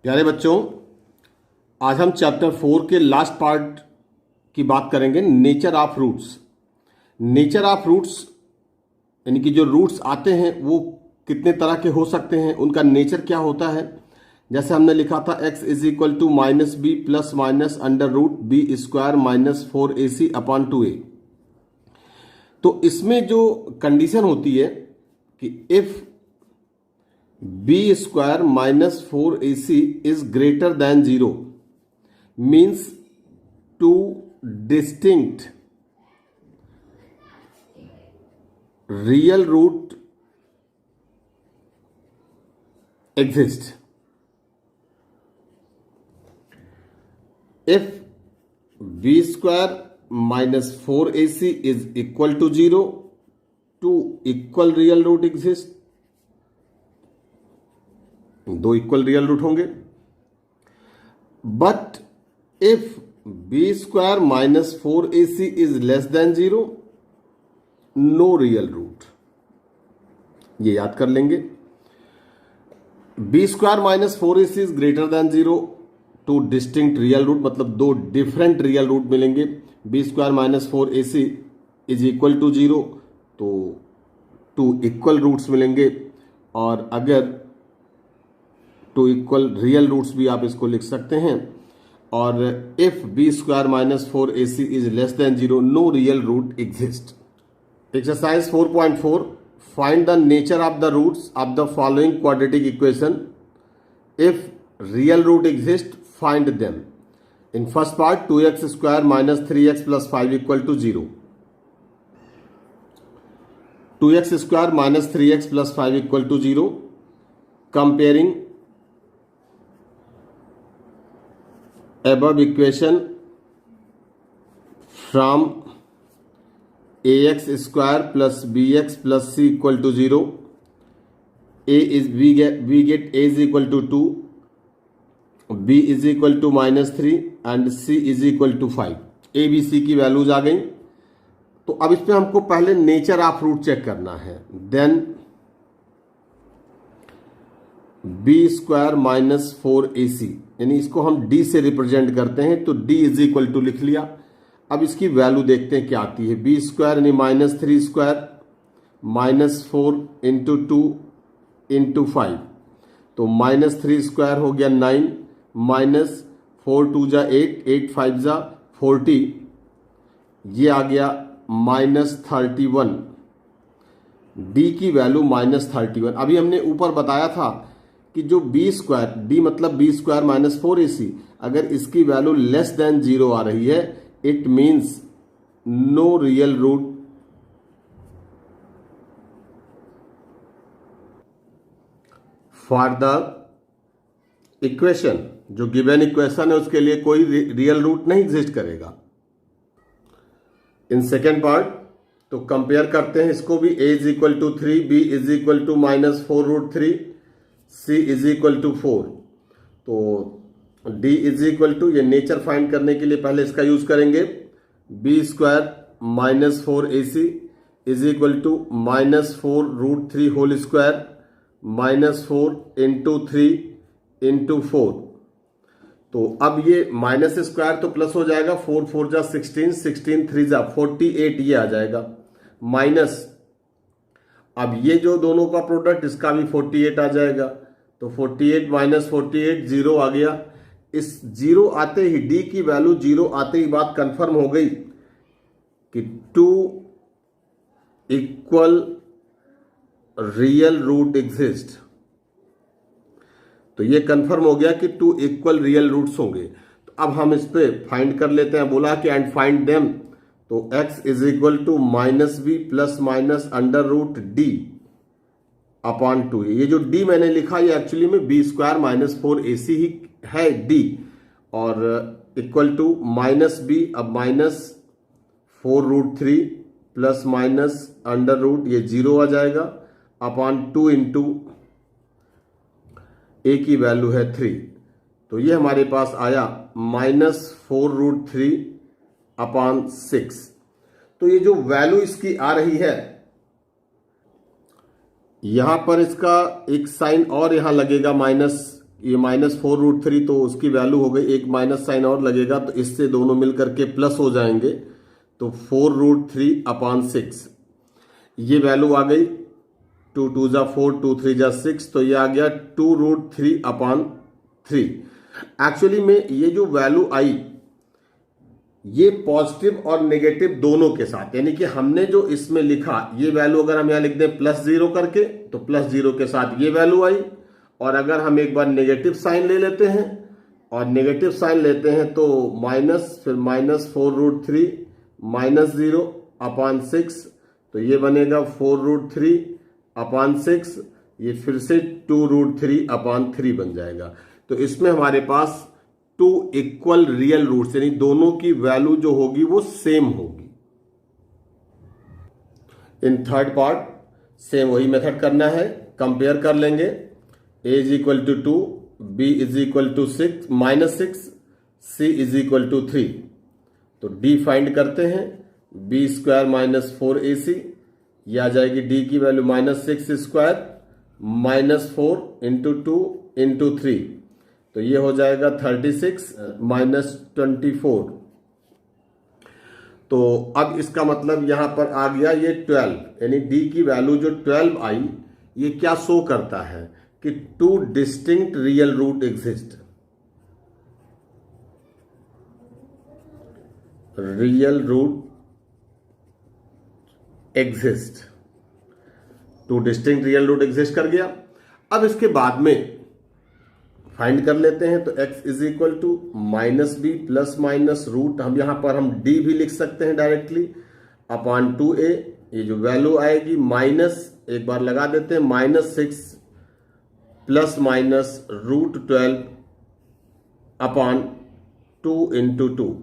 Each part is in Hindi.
प्यारे बच्चों, आज हम चैप्टर 4 के लास्ट पार्ट की बात करेंगे, nature of roots. Nature of roots यानी कि जो रूट्स आते हैं वो कितने तरह के हो सकते हैं, उनका नेचर क्या होता है। जैसे हमने लिखा था x is equal to minus B plus minus under root B square minus 4ac upon 2a। तो इसमें जो कंडीशन होती है कि if B square minus 4ac is greater than 0 means two distinct real root exist. If b square minus 4ac is equal to 0, two equal real root exist. दो इक्वल रियल रूट होंगे. But if b square minus 4ac is less than 0, no real root. ये याद कर लेंगे. B square minus 4ac is greater than 0, two distinct real root, मतलब दो डिफरेंट रियल रूट मिलेंगे. B square minus 4ac is equal to 0, तो टू इक्वल रूट्स मिलेंगे. और अगर टू इक्वल रियल रूट्स भी आप इसको लिख सकते हैं. और if B square minus 4ac is less than 0, no real root exist. Exercise 4.4, find the nature of the roots of the following quadratic equation. If real root exists, find them. In first part, 2x square minus 3x plus 5 equal to 0. 2x square minus 3x plus 5 equal to 0. Comparing above equation from ax square plus bx plus c equal to 0. we get a is equal to 2, b is equal to minus 3 and c is equal to 5. a b c की वैल्यूज आ गई. तो अब इस पे हमको पहले नेचर ऑफ रूट चेक करना है. Then b square minus 4ac, यानी इसको हम d से रिप्रेजेंट करते हैं, तो d इज इक्वल टू लिख लिया. अब इसकी वैल्यू देखते हैं क्या आती है. बी स्क्वायर यानी minus 3 square minus 4 into 2 into 5, तो माइनस 3 स्क्वायर हो गया 9, माइनस 4 2 जा 8, 8 5 जा 40, ये आ गया माइनस 31. डी की वैल्यू माइनस 31. अभी हमने ऊपर बताया था कि जो बी स्क्वायर, डी मतलब बी स्क्वायर माइनस 4ac, अगर इसकी वैल्यू लेस देन 0 आ रही है, it means no real root. For the equation, जो गिवन इक्वेशन है उसके लिए कोई रियल रूट नहीं एग्जिस्ट करेगा. इन सेकेंड पार्ट तो कंपेयर करते हैं इसको भी. a is equal to 3, b is equal to minus 4 root 3, c is equal to 4. तो d इज इक्वल टू, ये नेचर फाइंड करने के लिए पहले इसका यूज करेंगे. B square minus 4ac is equal to minus 4 root 3 whole square minus 4 into 3 into 4. तो अब ये माइनस स्क्वायर तो प्लस हो जाएगा. 4 4 जा 16, 16 3 जा 48, ये आ जाएगा. माइनस, अब ये जो दोनों का प्रोडक्ट, इसका भी 48 आ जाएगा. तो 48 माइनस 48 0 आ गया. इस 0 आते ही, d की वैल्यू 0 आते ही बात कंफर्म हो गई कि two equal real root exist. तो ये कंफर्म हो गया कि टू इक्वल रियल रूट्स होंगे. तो अब हम इस पे फाइंड कर लेते हैं. बोला कि एंड फाइंड देम, तो x is equal to minus B plus minus under root d upon 2. ये जो d मैंने लिखा, ये एक्चुअली में बी स्क्वायर माइनस 4ac ही है d, और इक्वल टू माइनस बी, अब minus 4 root 3 plus minus under root, ये 0 आ जाएगा, अपॉन 2 इंटू a की वैल्यू है 3. तो ये हमारे पास आया माइनस 4 रूट 3 अपॉन 6. तो ये जो वैल्यू इसकी आ रही है, यहां पर इसका एक साइन और यहां लगेगा माइनस ये -4√3 तो उसकी वैल्यू हो गई, एक माइनस साइन और लगेगा तो इससे दोनों मिल करके प्लस हो जाएंगे, तो 4√3/6 ये वैल्यू आ गई। 2 2 जा 4, 2 3 जा 6, तो ये आ गया 2√3/3। एक्चुअली में ये जो वैल्यू आई ये पॉजिटिव और नेगेटिव दोनों के साथ, यानी कि हमने जो इसमें लिखा ये वैल्यू अगर हम यहां लिख दें +0 करके तो +0 के साथ ये वैल्यू आई, और अगर हम एक बार नेगेटिव साइन ले लेते हैं और नेगेटिव साइन लेते हैं तो माइनस, फिर -4√3 -0/6, तो ये बनेगा 4√3/6, ये फिर से 2√3/3 बन जाएगा। तो इसमें हमारे पास 2 इक्वल रियल रूट्स, यानी दोनों की वैल्यू जो होगी वो सेम होगी। इन थर्ड पार्ट सेम वही मेथड करना है, कंपेयर कर लेंगे। a = 2, b = 6, c = 3। तो d फाइंड करते हैं, b² - 4ac, ये आ जाएगी d की वैल्यू -6² -4 × 2 × 3, तो ये हो जाएगा 36 - 24। तो अब इसका मतलब यहां पर आ गया ये 12, यानी d की वैल्यू जो 12 आई, ये क्या शो करता है कि 2 distinct real root exist. Real root exist, 2 distinct real root exist कर गया। अब इसके बाद में फाइंड कर लेते हैं, तो x = -b ± रूट, हम यहां पर हम d भी लिख सकते हैं डायरेक्टली, /2a, ये जो वैल्यू आएगी माइनस, एक बार लगा देते हैं, -6 ± √12/2 × 2,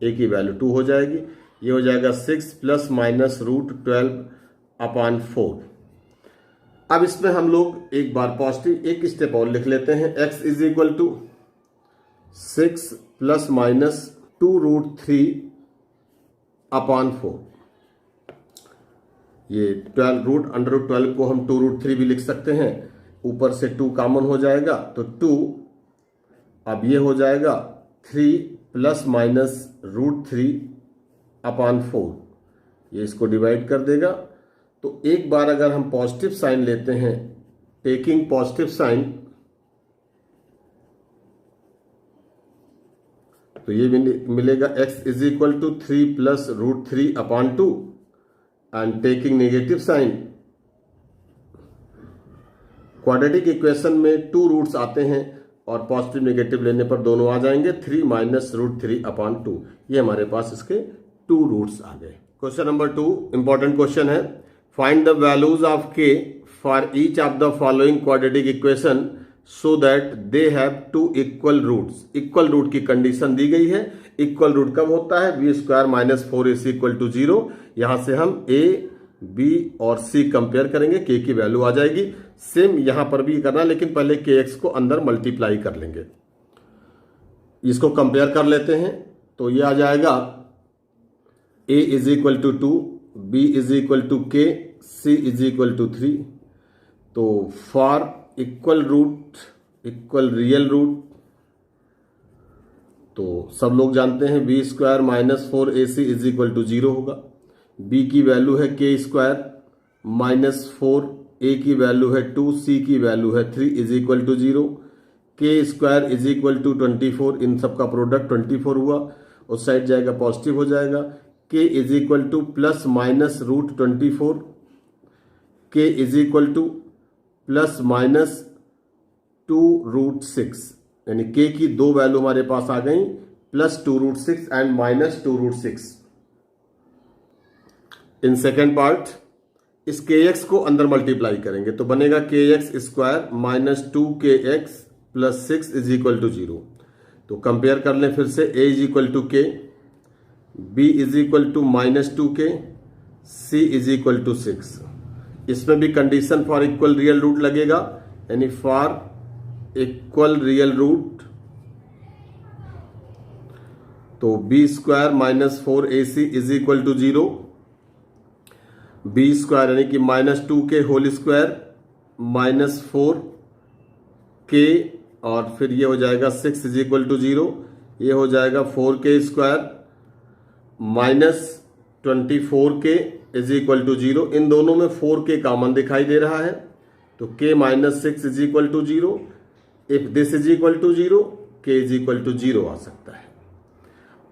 a की वैल्यू 2 हो जाएगी, ये हो जाएगा 6 ± √12/4। अब इसमें हम लोग एक बार पॉजिटिव एक स्टेप और लिख लेते हैं, x = 6 ± 2√3/4। ये 12 √12 को हम 2√3 भी लिख सकते हैं, ऊपर से 2 कॉमन हो जाएगा तो 2, अब ये हो जाएगा 3 ± √3/4, ये इसको डिवाइड कर देगा। तो एक बार अगर हम पॉजिटिव साइन लेते हैं, टेकिंग पॉजिटिव साइन, तो ये मिलेगा x = 3 + √3/2, and taking negative sign, quadratic equation में 2 रूट्स आते हैं और पॉजिटिव नेगेटिव लेने पर दोनों आ जाएंगे, 3 - √3/2, ये हमारे पास इसके 2 रूट्स आ गए। क्वेश्चन नंबर 2 इंपॉर्टेंट क्वेश्चन है, find the values of k for each of the following quadratic equation so that they have 2 equal roots. Equal root की कंडीशन दी गई है। इक्वल रूट कब होता है? b² - 4ac = 0। यहां से हम a, b और c कंपेयर करेंगे, k की वैल्यू आ जाएगी। सेम यहां पर भी करना, लेकिन पहले kx को अंदर मल्टीप्लाई कर लेंगे। इसको कंपेयर कर लेते हैं, तो ये आ जाएगा a = 2, b = k, c = 3। तो for equal root, equal real root, तो सब लोग जानते हैं b² - 4ac = 0 होगा। b की वैल्यू है k² - 4, a की वैल्यू है 2, c की वैल्यू है 3 = 0। k² = 24, इन सब का प्रोडक्ट 24 हुआ, उस साइड जाएगा पॉजिटिव हो जाएगा। k = +-√24, k = +-2√6, यानी k की 2 वैल्यू हमारे पास आ गई, +2√6 एंड -2√6। इन सेकेंड पार्ट इस kx को अंदर मल्टीप्लाई करेंगे, तो बनेगा kx² - 2kx + 6 = 0। तो कंपेयर कर लें फिर से, a = k, b = -2k, c = 6। इसमें भी condition for equal real root लगेगा, यानी फॉर इक्वल रियल रूट, तो b² - 4ac = 0, b² यानी कि -2k² - 4 k और फिर ये हो जाएगा 6 इज इक्वल टू 0, ये हो जाएगा 4k square minus 24k is equal to 0। इन दोनों में 4k कॉमन दिखाई दे रहा है, तो k minus 6 is equal to 0। If this is equal to 0, k is equal to 0 आ सकता है।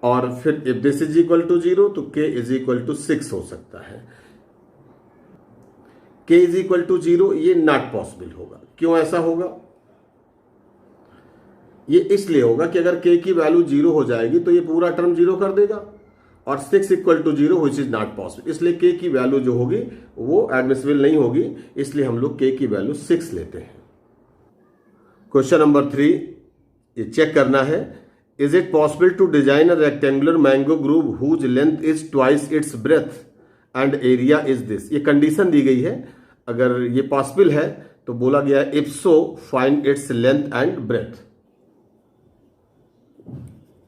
और फिर if this is equal to 0 तो k इज इक्वल टू 6 हो सकता है। k इज इक्वल टू 0 ये नॉट पॉसिबल होगा। क्यों ऐसा होगा? ये इसलिए होगा कि अगर k की वैल्यू 0 हो जाएगी तो ये पूरा टर्म 0 कर देगा, और 6 equal to 0 which is not possible. इसलिए k की वैल्यू जो होगी वो एडमिसिबल नहीं होगी, इसलिए हम लोग k की वैल्यू 6 लेते हैं। क्वेश्चन नंबर 3, ये चेक करना है, is it possible to design a rectangular mango grove whose length is twice its breadth and area is this. ये कंडीशन दी गई है, अगर ये पॉसिबल है तो बोला गया है if so find its length and breadth.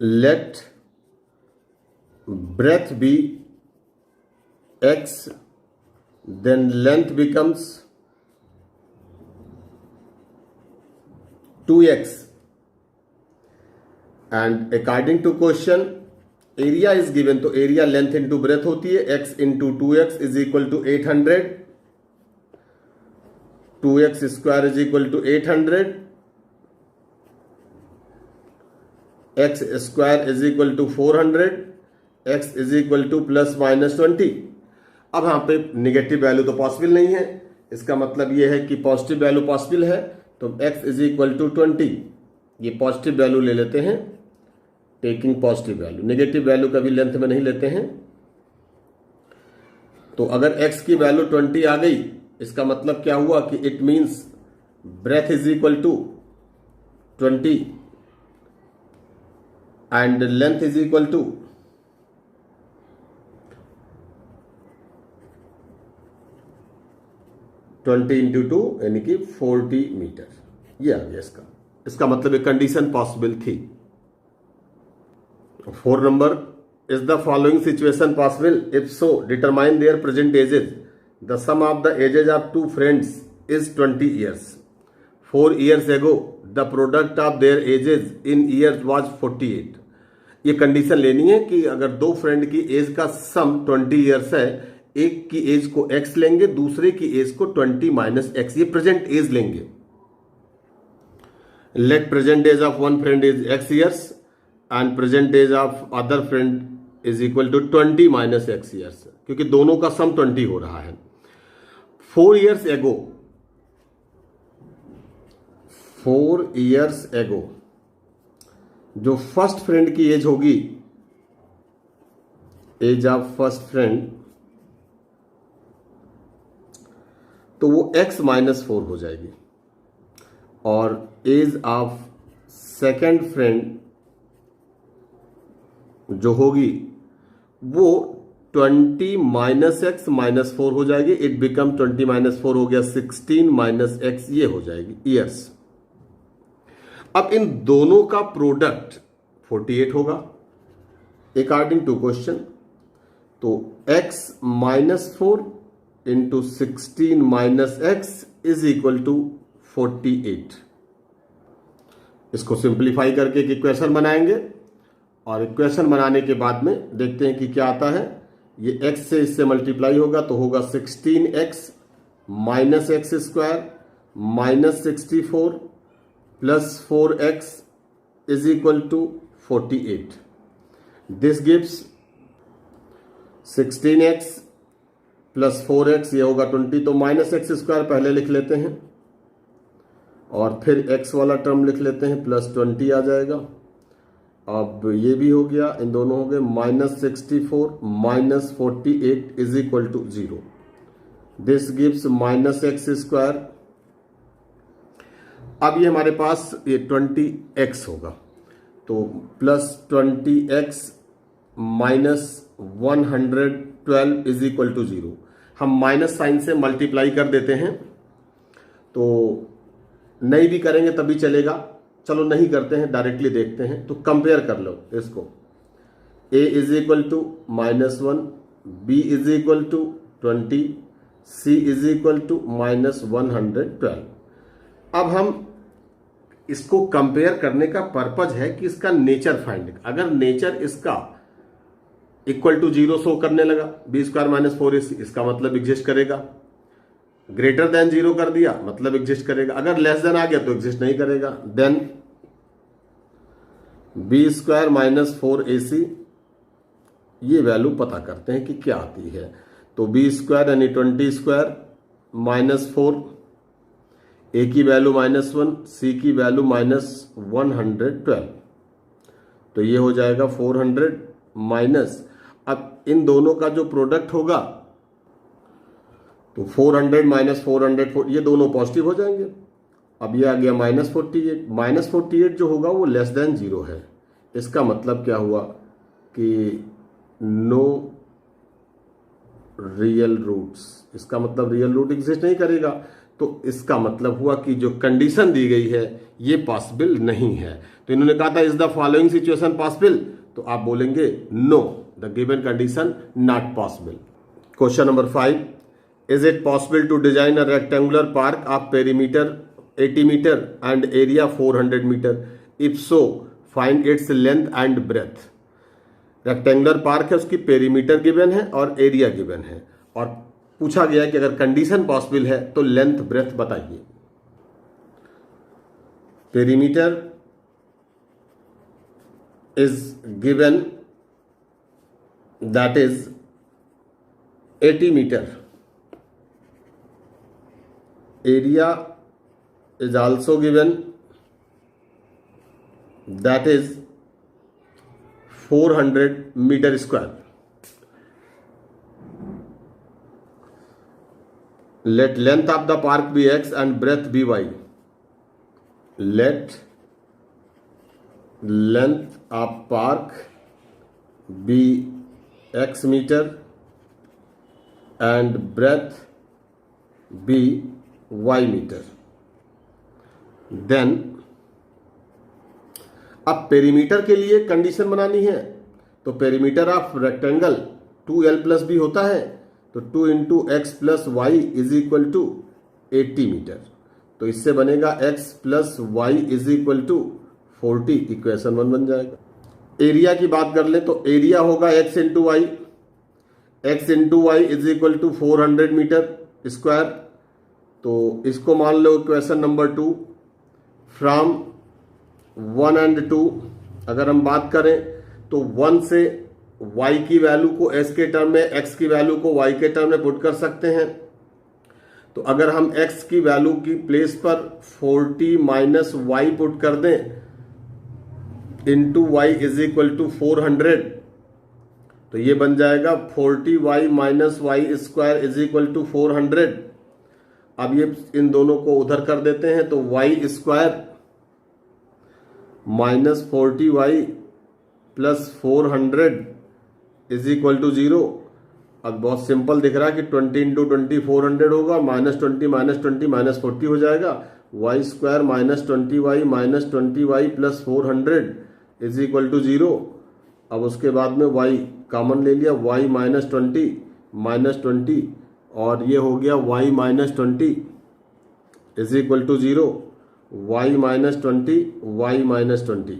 Let breadth be x, then length becomes 2x, and according to question area is given, तो area length into breadth होती है, x into 2x is equal to 800, 2x square is equal to 800, x square is equal to 400, x is equal two plus minus 20। अब यहाँ पे निगेटिव वैल्यू तो पॉसिबल नहीं है, इसका मतलब ये है कि पॉजिटिव वैल्यू पॉसिबल है, तो x इज इक्वल टू 20, ये पॉजिटिव वैल्यू ले लेते हैं, taking positive value. Negative value कभी लेंथ में नहीं लेते हैं। तो अगर x की वैल्यू 20 आ गई, इसका मतलब क्या हुआ कि it means breadth is equal to 20 and length is equal to 20 into 2 यानी कि 40 मीटर। ये आ गया इसका मतलब एक कंडीशन पॉसिबल थी। 4 नंबर, is the following situation possible? If so determine their present ages. The sum of the ages of 2 friends is 20 years. 4 years ago the product of their ages in years was 48। ये कंडीशन लेनी है कि अगर 2 फ्रेंड की एज का सम 20 years है, एक की एज को x लेंगे, दूसरे की एज को 20 माइनस x, ये प्रेजेंट एज लेंगे। Let present age of one friend is x years and present age of other friend is equal to 20 minus x years, क्योंकि दोनों का सम 20 हो रहा है। 4 years ago जो फर्स्ट फ्रेंड की एज होगी, एज ऑफ फर्स्ट फ्रेंड, तो वो x माइनस 4 हो जाएगी, और एज ऑफ सेकेंड फ्रेंड जो होगी वो 20 माइनस x माइनस 4 हो जाएगी। इट बिकम 20 माइनस 4 हो गया 16 माइनस x, ये हो जाएगी ईयर्स। अब इन दोनों का प्रोडक्ट 48 होगा अकॉर्डिंग टू क्वेश्चन। तो x minus 4 into 16 minus x is equal to 48। इसको सिंप्लीफाई करके एक इक्वेशन बनाएंगे, और इक्वेशन बनाने के बाद में देखते हैं कि क्या आता है। ये x से इससे मल्टीप्लाई होगा तो होगा 16x minus x square minus 64 plus 4x is equal to 48। This gives 16x plus 4x, ये होगा 20, तो माइनस एक्स स्क्वायर पहले लिख लेते हैं और फिर x वाला टर्म लिख लेते हैं, प्लस 20 आ जाएगा। अब ये भी हो गया, इन दोनों हो गए, minus 64 minus 48 is equal to 0। This gives minus x square. अब ये हमारे पास ये 20x होगा, तो plus 20x minus 112 is equal to 0। हम माइनस साइन से मल्टीप्लाई कर देते हैं, तो नहीं भी करेंगे तभी चलेगा, चलो नहीं करते हैं, डायरेक्टली देखते हैं। तो कंपेयर कर लो इसको, a is equal to -1, b is equal to 20, c is equal to -112। अब हम इसको कंपेयर करने का पर्पज है कि इसका नेचर फाइंड, अगर नेचर इसका इक्वल टू 0 शो करने लगा, बी स्क्वायर माइनस 4ac, इसका मतलब एग्जिस्ट करेगा। ग्रेटर देन 0 कर दिया मतलब एग्जिस्ट करेगा, अगर लेस देन आ गया तो एग्जिस्ट नहीं करेगा। Then B square minus 4ac, ये वैल्यू पता करते हैं कि क्या आती है। तो बी स्क्वायर यानी 20 स्क्वायर माइनस 4, ए की वैल्यू -1, सी की वैल्यू -112, तो ये हो जाएगा 400 माइनस, अब इन दोनों का जो प्रोडक्ट होगा तो 400 माइनस 400, ये दोनों पॉजिटिव हो जाएंगे। अब ये आ गया -48 जो होगा वो लेस देन 0 है। इसका मतलब क्या हुआ कि नो रियल रूट्स, इसका मतलब रियल रूट एग्जिस्ट नहीं करेगा। तो इसका मतलब हुआ कि जो कंडीशन दी गई है ये पॉसिबल नहीं है। तो इन्होंने कहा था is the following situation possible, तो आप बोलेंगे no, the given condition not possible. Question number 5, is it possible to design a rectangular park of perimeter 80 meter and area 400 meter, if so find its length and breadth. Rectangular park है, उसकी पेरीमीटर गिवन है और एरिया गिवन है, और पूछा गया है कि अगर कंडीशन पॉसिबल है तो लेंथ ब्रेथ बताइए। Perimeter is given that is 80 meter, area is also given that is 400 meter square. Let length of the park be x and breadth be y. Let length of park be x meter and breadth be y meter. Then अब पेरीमीटर के लिए कंडीशन बनानी है, तो perimeter of rectangle 2l plus b होता है, तो 2 into x plus y is equal to 80 meter. तो इससे बनेगा x plus y is equal to 40, equation 1 बन जाएगा। एरिया की बात कर ले तो एरिया होगा x into y, x into y is equal to 400 meter square. तो इसको मान लो इक्वेशन नंबर 2। फ्रॉम 1 एंड 2 अगर हम बात करें तो 1 से y की वैल्यू को s के टर्म में, x की वैल्यू को y के टर्म में पुट कर सकते हैं। तो अगर हम x की वैल्यू की प्लेस पर 40 माइनस वाई पुट कर दें into y is equal to 400, तो ये बन जाएगा 40y minus y square is equal to 400। अब ये इन दोनों को उधर कर देते हैं तो y square minus 40y plus 400 is equal to 0। अब बहुत सिंपल दिख रहा है कि 20 इंटू 20 400 होगा, -20 -40 हो जाएगा। Y square minus 20y minus 20y plus 400 is equal to 0। अब उसके बाद में y कॉमन ले लिया, y -20 और ये हो गया y -20 is equal to 0, y -20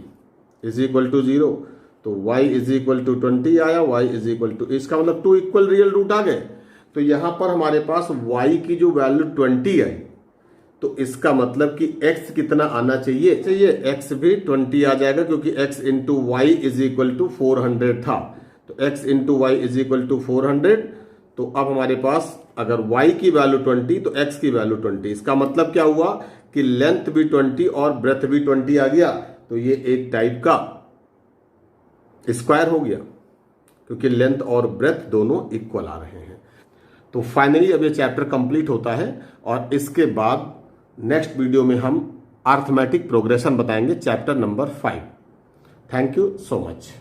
is equal to 0। तो y इज इक्वल टू 20 आया, y इज इक्वल टू, इसका मतलब 2 इक्वल रियल रूट आ गए। तो यहां पर हमारे पास y की जो वैल्यू 20 है, तो इसका मतलब कि x कितना आना चाहिए, x भी 20 आ जाएगा क्योंकि x into y is equal to 400 था। तो x into y is equal to 400। तो अब हमारे पास अगर y की वैल्यू 20 तो x की वैल्यू 20। इसका मतलब क्या हुआ कि लेंथ भी 20 और ब्रेथ भी 20 आ गया। तो ये एक टाइप का स्क्वायर हो गया क्योंकि लेंथ और ब्रेथ दोनों इक्वल आ रहे हैं। तो फाइनली अब ये चैप्टर कंप्लीट होता है और इसके बाद नेक्स्ट वीडियो में हम अर्थमेटिक प्रोग्रेशन बताएंगे, chapter number 5। Thank you so much.